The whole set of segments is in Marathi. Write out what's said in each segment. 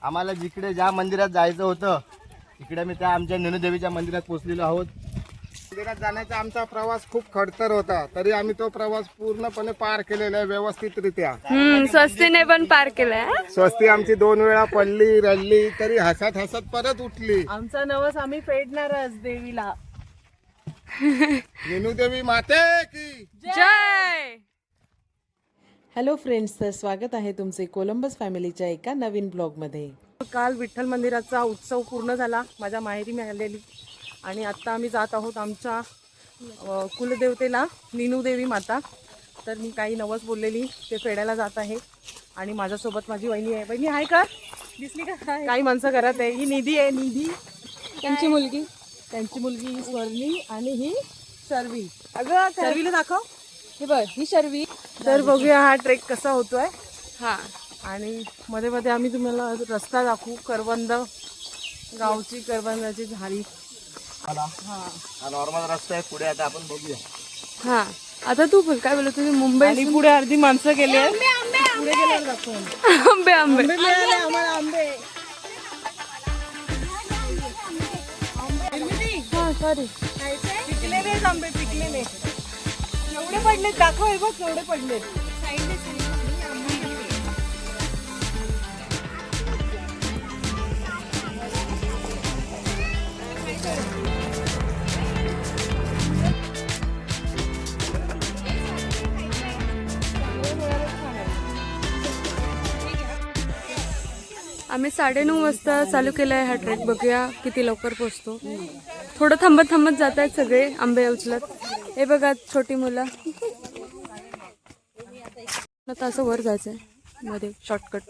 आम्हाला जिकडे ज्या मंदिरात जायचं होतं तिकडे मी त्या आमच्या निनुदेवीच्या मंदिरात पोहोचलेलो आहोत। मंदिरात जाण्याचा आमचा प्रवास खूप खडतर होता, तरी आम्ही तो प्रवास पूर्णपणे पार केलेला आहे व्यवस्थितरित्या। स्वस्तीने पण पार केलाय। स्वस्ती आमची 2 वेळा पडली रडली तरी हसत हसत परत उठली। आमचा नवस आम्ही फेडणारच देवीला। निनुदेवी माते की जय। हॅलो फ्रेंड्स, तर स्वागत आहे तुमचे कोलंबस फॅमिलीच्या एका नवीन ब्लॉगमध्ये। काल विठ्ठल मंदिराचा उत्सव पूर्ण झाला, माझ्या माहेरी मी आलेली आणि आत्ता आम्ही जात आहोत आमच्या कुलदेवतेला निनुदेवी माता। तर मी काही नवस बोललेली ते फेडायला जात आहे आणि माझ्यासोबत माझी वहिनी आहे। वहिनी आहे का? दिसली का? काही माणसं घरात आहे। ही निधी आहे, निधी त्यांची मुलगी ही स्वर्णी आणि ही शर्वी। अगं शर्वीला दाखव, हे बघ ही शर्वी। तर बघूया हा ट्रेक कसा होतोय। हा, आणि मध्ये मध्ये आम्ही तुम्हाला रस्ता दाखवू, करवंद गावची करवंदाची झाडी। हा नॉर्मल रस्ता आहे पुढे, आता आपण बघूया। हा आता तू बोल, काय बोलत होती? मुंबई आणि पुढे अर्धी माणसं गेली आहेत, पुढे गेल्यावर दाखव। आंबे आंबे मिळाले आम्हाला आंबे। हा सॉरी, पिकलेले आंबे, पिकलेले एवढे पडले, दाखव हे बघ एवढे पडले। आम्ही 9:30 वाजता चालू केलाय हा ट्रेक। बघूया किती लवकर पोहोचतो। थोडं थांबत थांबत जात आहेत सगळे आंबे उचलत। हे बघा छोटी मुलं। आता असं वर जायचंय मध्ये शॉर्टकट।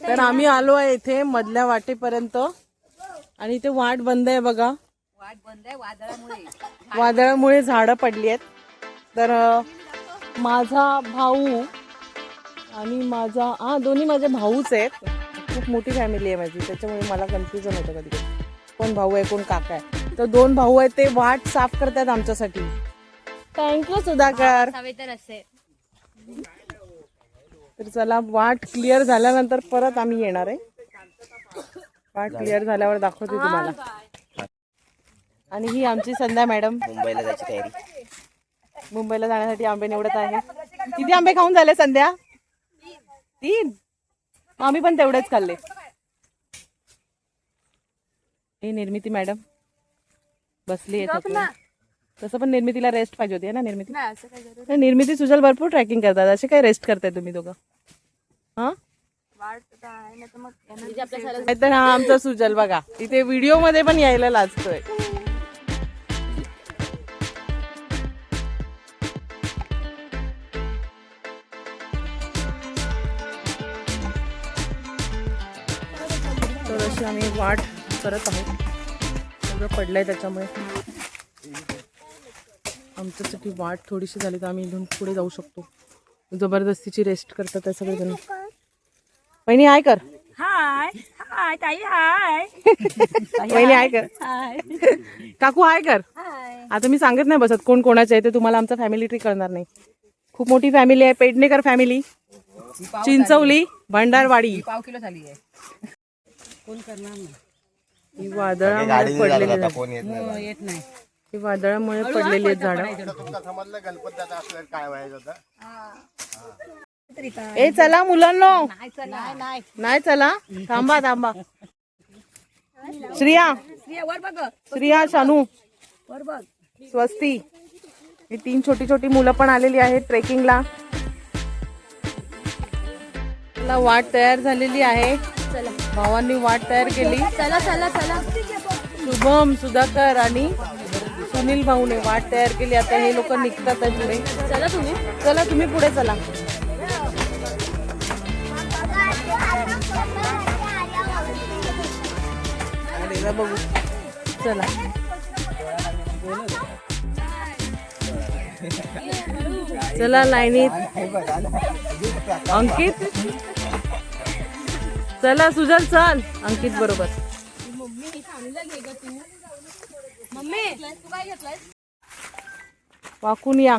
तर आम्ही आलो आहे इथे मधल्या वाटेपर्यंत आणि इथे वाट बंद आहे बघा। वादळामुळे झाडं पडली आहेत। तर माझा भाऊ आणि माझा दोन्ही माझे भाऊच आहेत। खूप मोठी फॅमिली आहे माझी, त्याच्यामुळे मला कन्फ्युजन होतं कधी कधी कोण भाऊ आहे कोण काका आहे। तर 2 भाऊ आहेत, ते वाट साफ करतात आमच्यासाठी। थँक्यू सुधाकर। तर चला, वाट क्लिअर झाल्यानंतर परत आम्ही येणार आहे। वाट क्लिअर झाल्यावर दाखवते तुम्हाला। आणि ही आमची संध्या मॅडम मुंबईला जायची तयारी। मुंबईला जाण्यासाठी आंबे निवडत आहे। किती आंबे खाऊन झाले संध्या? 3। आम्ही पण तेवढेच खाल्ले। हे निर्मिती मॅडम बसली आहे। तसं पण निर्मितीला रेस्ट पाहिजे होती ना। निर्मिती सुजल भरपूर ट्रॅकिंग करतात, असे काय रेस्ट करताय तुम्ही दोघं? हा तर हा आमचा सुजल बघा, इथे व्हिडिओ मध्ये पण यायला लाजतोय। तर अशी आम्ही वाट करत आहोत, सगळं पडलंय त्याच्यामुळे आमच्यासाठी वाट थोडीशी झाली तर आम्ही इथून पुढे जाऊ शकतो। जबरदस्तीची रेस्ट करतात आहे सगळेजण। वहिनी हाय कर। हाय हाय ताई, हाय वहिनी हाय कर। काकू हाय कर। आता मी सांगत नाही बसत कोण कोणाचे आहे ते, तुम्हाला आमचा फॅमिली ट्री कळणार नाही। खूप मोठी फॅमिली आहे, पेडणेकर फॅमिली, चिंचवली, भंडारवाडी। पाव किलो झाली आहे। कोण करणार नाही, ही वादळामुळे पडलेली आहेत। येत नाही। ही वादळामुळे पडलेली आहेत झाडं। गणपत दादा असल्या काय व्हायचं होतं। ए चला मुलांनो, नाही चला, थांबा थांबा। श्रिया, श्रिया, शानू, स्वस्ती, ही 3 छोटी छोटी मुलं पण आलेली आहेत ट्रेकिंगला। वाट तयार झालेली आहे, भावांनी वाट तयार केली। चला चला चला। शुभम, सुधाकर आणि सुनील भाऊने वाट तयार केली। आता हे लोक निघतात आहे पुढे। चला तुम्ही पुढे चला। बघू चला। चला लाईनीत. अंकित चला सुजल चल. अंकित बरोबर. वाकून या.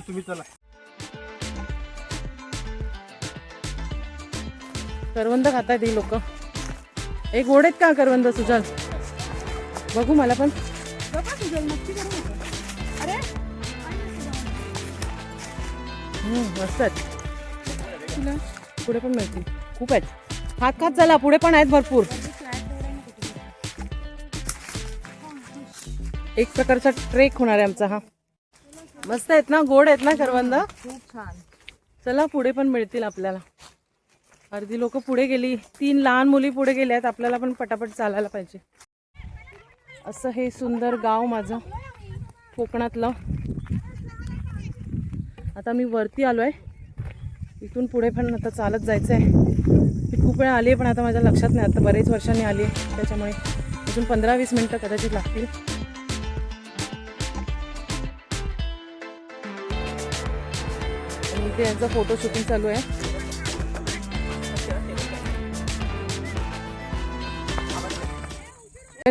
तुम्ही चला. करवंद खातात ही लोक. एक गोड आहेत का करवंद सुजल? बघू मला पण. मस्त आहेत. पुढे पण मिळतील. खूप आहेत. खात खात चला. पुढे पण आहेत भरपूर. एक प्रकारचा ट्रेक होणार आहे आमचा हा. मस्त आहेत ना, गोड आहेत ना करवंद. खूप छान. चला पुढे पण मिळतील आपल्याला. अर्धी लोक पुढे गेली. 3 लहान मुली पुढे गेल्या आहेत. आपल्याला पण पटापट चालायला पाहिजे. असं हे सुंदर गाव माझं कोकणातलं. आता मी वरती आलोय. इथून पुढे पण आता चालत जायचं आहे. मी खूप वेळा आली आहे पण आता माझ्या लक्षात नाही. आता बरेच वर्षांनी आली आहे त्याच्यामुळे अजून 15-20 मिनटं कदाचित लागतील. आणि इथे यांचं फोटो शूटिंग चालू आहे.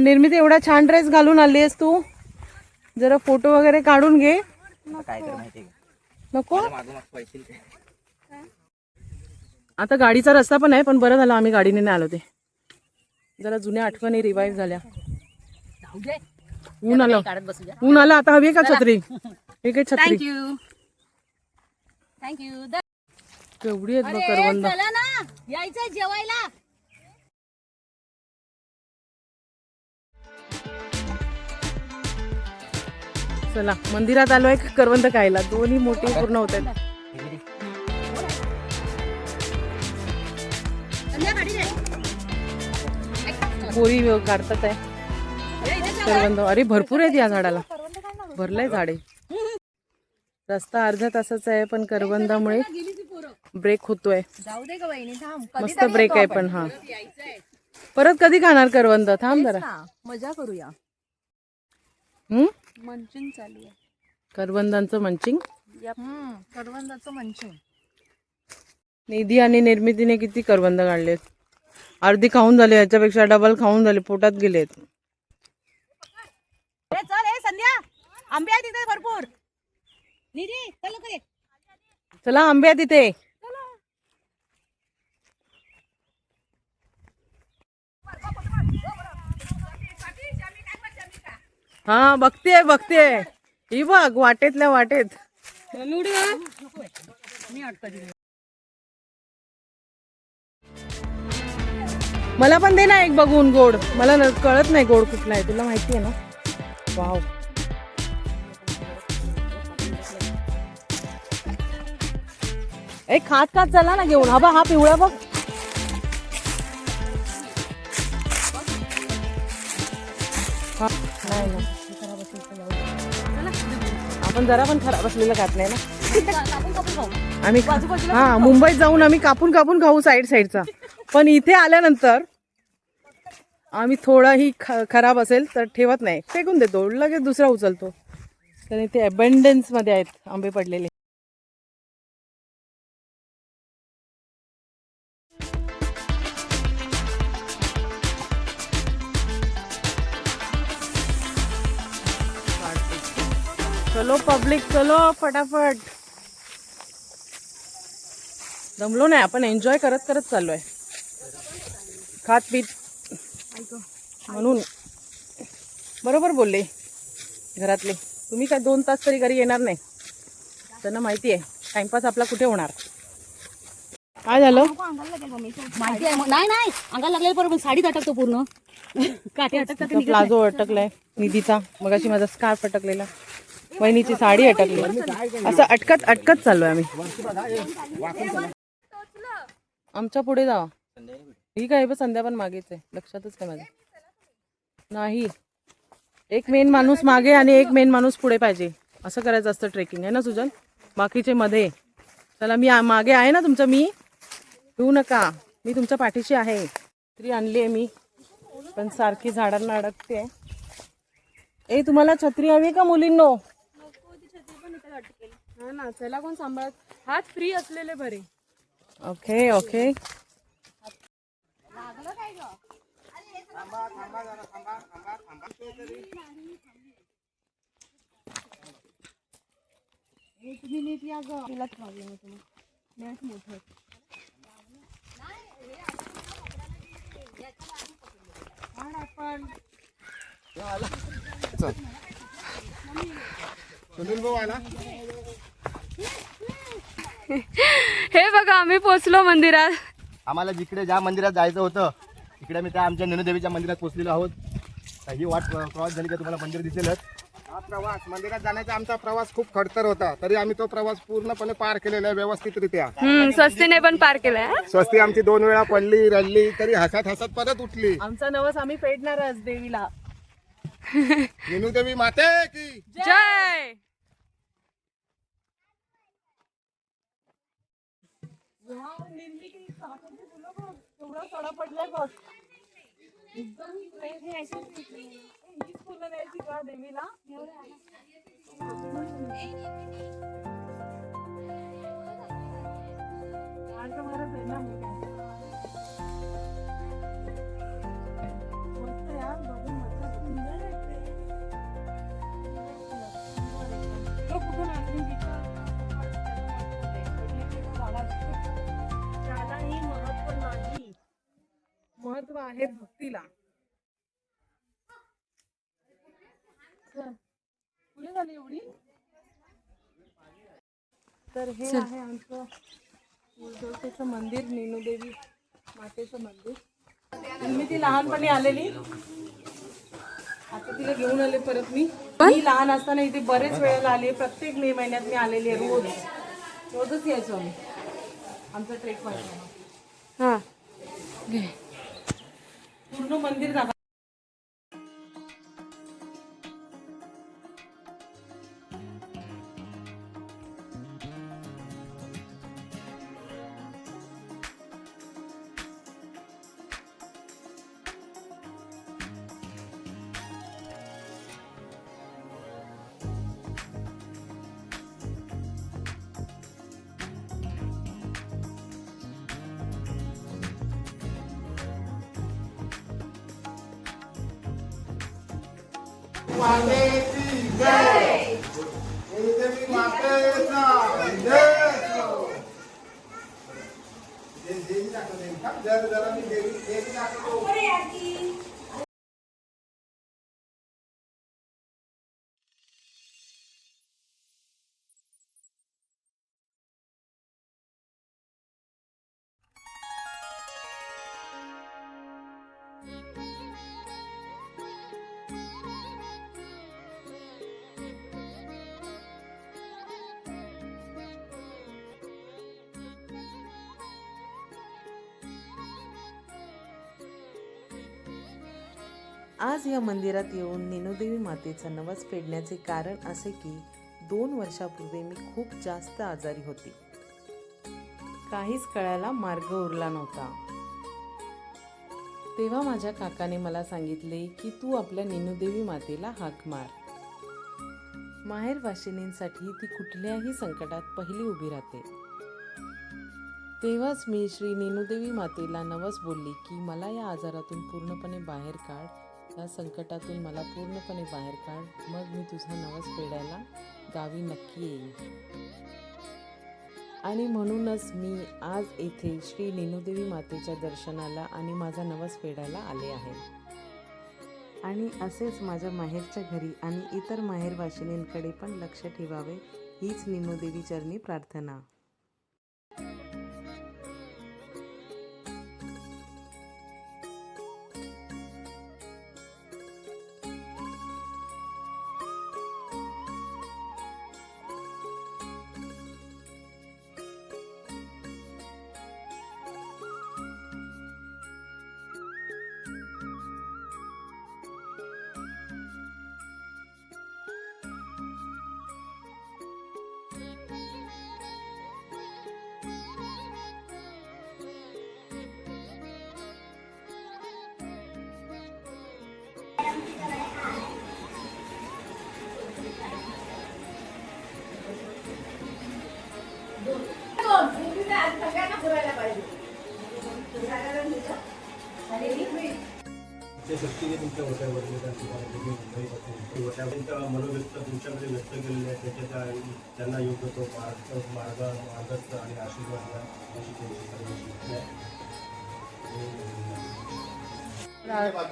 निर्मिती एवढा छान ड्रेस घालून आली आहेस तू. जरा फोटो वगैरे काढून घे. नको. आता गाडीचा रस्ता पण आहे पण बरं झालं आम्ही गाडीने नाही आलो. ते जरा जुन्या आठवणी रिवाईव्ह झाल्या. ऊन आलं. ऊन आलं. आता हवी का छत्री? हे काय छत्री? थँक्यू. केवढी आहेत बघ करवंद. चला ना, यायचं जेवायला. चला मंदिरात आलोय करवंद खायला. दोन्ही मोठे पूर्ण होत आहेत. पोरी काढतात आहे करवंद. अरे भरपूर आहेत या झाडाला. भरलंय झाडे. रस्ता अर्ध्या तासाचा आहे पण करवंदामुळे ब्रेक होतोय. मस्त ब्रेक आहे पण. हा परत कधी खाणार करवंद? थांब जरा मजा करूया. मंचिंग चालू आहे. करवंदांचं मंचिंग. करवंदाचं मंचिंग. निधी आणि निर्मितीने किती करवंद काढलेत. अर्धी खाऊन झाले. याच्यापेक्षा डबल खाऊन झाले. पोटात गेलेत. चल ए संध्या, आंबे आहेत तिथे भरपूर. निधी चल लवकर ये. चला आंबे आहेत तिथे. हा बघते. ही बघ वाटेतल्या वाटेत. मला पण दे ना एक बघून गोड. मला कळत नाही गोड कुठला आहे. तुला माहिती आहे ना? वाव. एक खात खात चला ना घेऊन. हा पिवळा बघ. नाही ना आपण जरा पण खराब असलेलं खात नाही ना. आम्ही हा मुंबईत जाऊन आम्ही कापून कापून खाऊ साईडचा. पण इथे आल्यानंतर आम्ही थोडाही खराब असेल तर ठेवत नाही. फेकून देतो. लगेच दुसरा उचलतो. कारण इथे अबंडन्स मध्ये आहेत आंबे पडलेले. चलो पब्लिक चलो फटाफट. दमलो नाही आपण. एन्जॉय करत करत चाललोय. खात पीत. म्हणून बरोबर बोलले घरातले. तुम्ही काय 2 तास तरी घरी येणार नाही. त्यांना माहिती आहे टाइमपास आपला कुठे होणार. काय झालं? माहिती आहे. नाही अंगाला लागलेलं बरोबर. साडीत अटकतो पूर्ण. काठी अटकतात. प्लाझो अटकलाय निधीचा. मगाशी माझा स्कार्फ अटकलेला. वहिनीची साडी अटकली. असं अटकत अटकत चाललोय आम्ही. आमच्या पुढे जावा. ठीक आहे. संध्या पण मागेच आहे. लक्षातच काय माझ्या नाही. एक मेन माणूस मागे आणि एक मेन माणूस पुढे पाहिजे. असं करायचं असतं ट्रेकिंग. आहे ना सुजल? बाकीचे मध्ये. चला मी मागे आहे ना तुमचं. मी येऊ नका. मी तुमच्या पाठीशी आहे. तरी आणली आहे मी पण सारखी झाडांना अडकते. ए तुम्हाला छत्री हवी का मुलींनो? हा ना, चला कोण सांभाळत, हात फ्री असलेले बरे. Okay okay. सुनील भाऊ आला. हे बघा आम्ही पोचलो मंदिरात. आम्हाला जिकडे ज्या मंदिरात जायचं होतं तिकडे मी त्या आमच्या नैनदेवीच्या मंदिरात पोहोचलेलो आहोत. ही वाट क्रॉस झाली का तुम्हाला मंदिर दिसेलच. हा प्रवास मंदिरात जाण्याचा आमचा प्रवास खूप खडतर होता, तरी आम्ही तो प्रवास पूर्णपणे पार केलेला आहे व्यवस्थितरित्या. स्वस्तीने पण पार केलाय. स्वस्ती आमची 2 वेळा पडली, रडली, तरी हसत हसत परत उठली. आमचा नवस आम्ही फेडणारच देवीला. नैनदेवी माते की जय. त्यालाही महत्व नाही, महत्व आहे भक्तीला. तर हे आहे आमचं कुलदेवतेचं मंदिर, नैनदेवी मातेचं मंदिर. मी ती लहानपणी आलेली, आता तिला घेऊन आले परत. मी लहान असताना इथे बरेच वेळेला आले. प्रत्येक मे महिन्यात मी आलेली आहे. रोजच यायचो आम्ही. आमचा ट्रेक व्हायचा. हा पूर्ण मंदिर दाखवा. मातेची जय. नैनदेवी मातेचा जय. देवी दाखव, जरा मी देवी दाखवतो. आज या मंदिरात येऊन नैनदेवी मातेचा नवस फेडण्याचे कारण असे की 2 वर्षापूर्वी मी खूप जास्त आजारी होती. काहीच कळायला मार्ग उरला नव्हता. तेव्हा माझ्या काकाने मला सांगितले की तू आपल्या नैनदेवी मातेला हाक मार. माहेर वाशिनींसाठी ती कुठल्याही संकटात पहिली उभी राहते. तेव्हाच मी श्री नैनदेवी मातेला नवस बोलली की मला या आजारातून पूर्णपणे बाहेर काढ, या संकटातून मला पूर्णपणे बाहेर काढ, मग मी तुझा नवस फेडायला गावी नक्की येईन. आणि म्हणूनच मी आज येथे श्री नैनदेवी मातेच्या दर्शनाला आणि माझा नवस फेडायला आले आहे. आणि असेच माझ्या माहेरच्या घरी आणि इतर माहेर वाशिनींकडे पण लक्ष ठेवावे, हीच नैनदेवी चरणी प्रार्थना. मनोव्यक्त तुमच्याकडे व्यक्त केलेले आहे त्याच्या त्यांना योग्य तो मार्गस्थ आणि आशीर्वाद द्या अशी त्यांची सर्व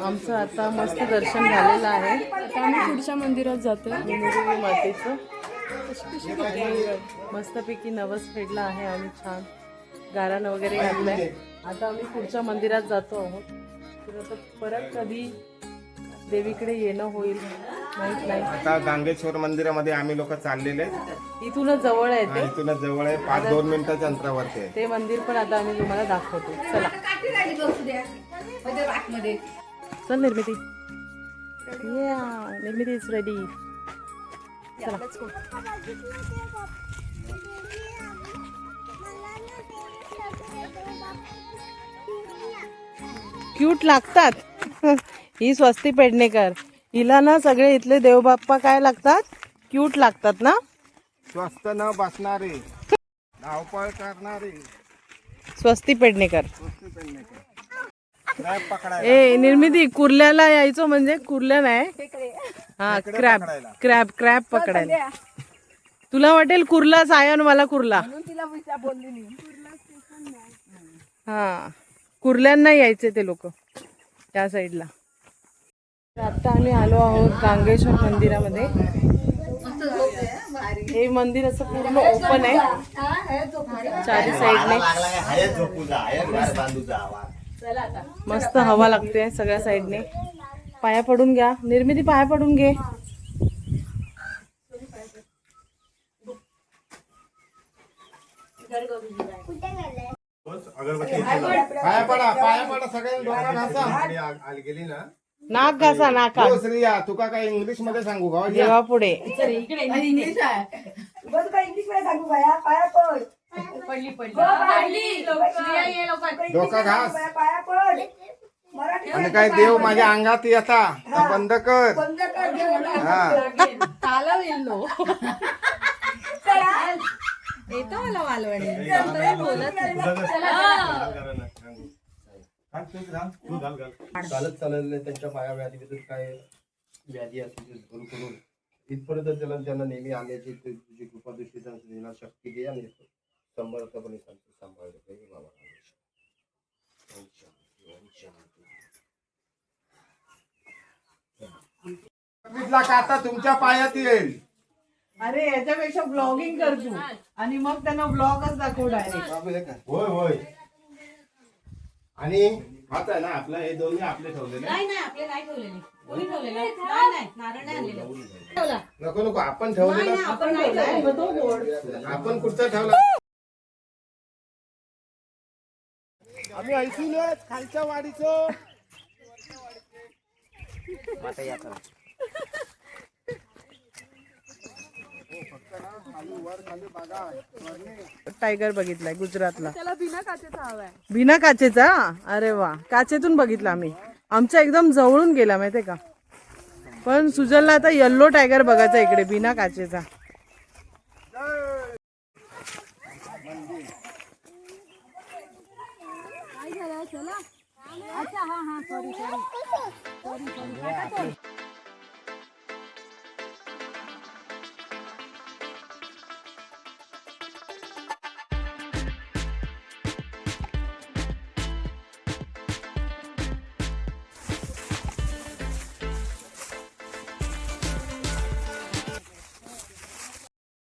आमचं आता मस्त दर्शन झालेलं आहे. आता आम्ही पुढच्या मंदिरात जातोय. निमित्त मातेचं मस्तपैकी नवस फेडला आहे आम्ही, छान गाराण वगैरे घातलंय. आता आम्ही पुढच्या मंदिरात जातो आहोत. तर आता परत कधी देवीकडे येणं होईल माहित नाही. आता गांगेश्वर मंदिरामध्ये आम्ही लोक चाललेले, इथूनच जवळ आहे ते. इथूनच जवळ आहे, 5-2 मिनिटाच्या अंतरावरती आहे. ते मंदिर पण आता आम्ही तुम्हाला दाखवतो. चला चल निर्मिती. निर्मिती इज रेडी. चला क्यूट लागतात. ही स्वस्ती पेडणेकर, हिला ना सगळे इथले देवबाप्पा काय लागतात, क्यूट लागतात ना. स्वस्त न बसणारे, धावपळ करणारे स्वस्ती पेडणेकर. क्रॅब पकडायला. ए निर्मिती, कुर्ल्याला यायचो म्हणजे कुर्ल्या नाही, हा क्रॅब क्रॅब क्रॅब पकडायला. तुला वाटेल कुर्ला सायन, मला कुर्ला. हा कुर्ल्यांना यायचे ते लोक त्या साईडला. आता आम्ही आलो आहोत गांगेश्वर मंदिरामध्ये. हे मंदिर असं पूर्ण ओपन आहे चारी साईडने. मस्त हवा लागते सगळ्या साईडने. पाया पडून घ्या निर्मिती, पाया पडून घे. पाया पडा सगळ्यांनी, डोळा घासा. गेली ना नाक घासा नाका. हो श्रिया, तुका काय इंग्लिश मध्ये सांगू का? जेव्हा पुढे डोका घास. आणि काय देव माझ्या अंगात येता का बंद कर. हा चालत चालले त्यांच्या पाया व्याधी काय व्याधी असतील दूर करून इथपर्यंत त्यांना नेहमी आल्याची तुझी कृपा दृष्टी त्यांना शक्ती दे आणि समर्थपणे सांभाळलं पाहिजे बाबा. काटा तुमच्या पायात येईल. अरे याच्यापेक्षा ब्लॉगिंग कर तू आणि मग त्यांना ब्लॉगच दाखव डायरेक्ट. होय होय. आणि हात आहे ना आपला, हे दोन्ही आपले ठेवलेले. नको नको, आपण ठेवलेलं. आपण कुठचा ठेवला? आम्ही ऐकूनच खालच्या वाडीचं. टायगर बघितलाय गुजरातला. त्याला बिना काचेचा हवाय. बिना काचेचा. अरे वा, काचेतून बघितला आम्ही. आमच्या एकदम जवळून गेला माहितीये का. पण सुजलला आता येल्लो टायगर बघायचा इकडे बिना काचेचा.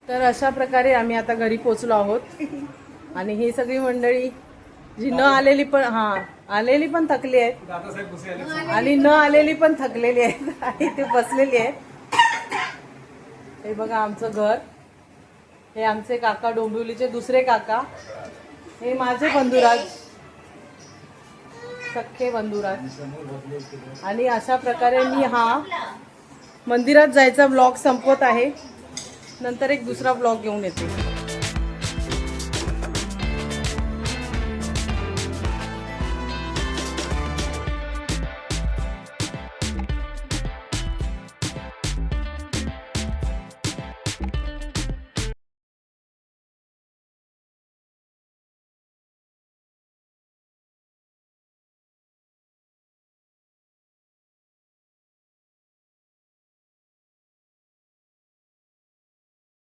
तर अशा प्रकारे आम्ही आता घरी पोचलो आहोत. आणि ही सगळी मंडळी जी न आलेली पण, आलेली पण थकली आहेत आणि न आलेली पण थकलेली आहेत आणि ते बसलेली आहेत. हे बघा आमचं घर. हे आमचे काका, डोंबिवलीचे दुसरे काका. हे माझे बंधुराज, सख्खे बंधुराज. आणि अशा प्रकारे मी मंदिरात जायचा ब्लॉग संपवत आहे. नंतर एक दुसरा ब्लॉग घेऊन येते.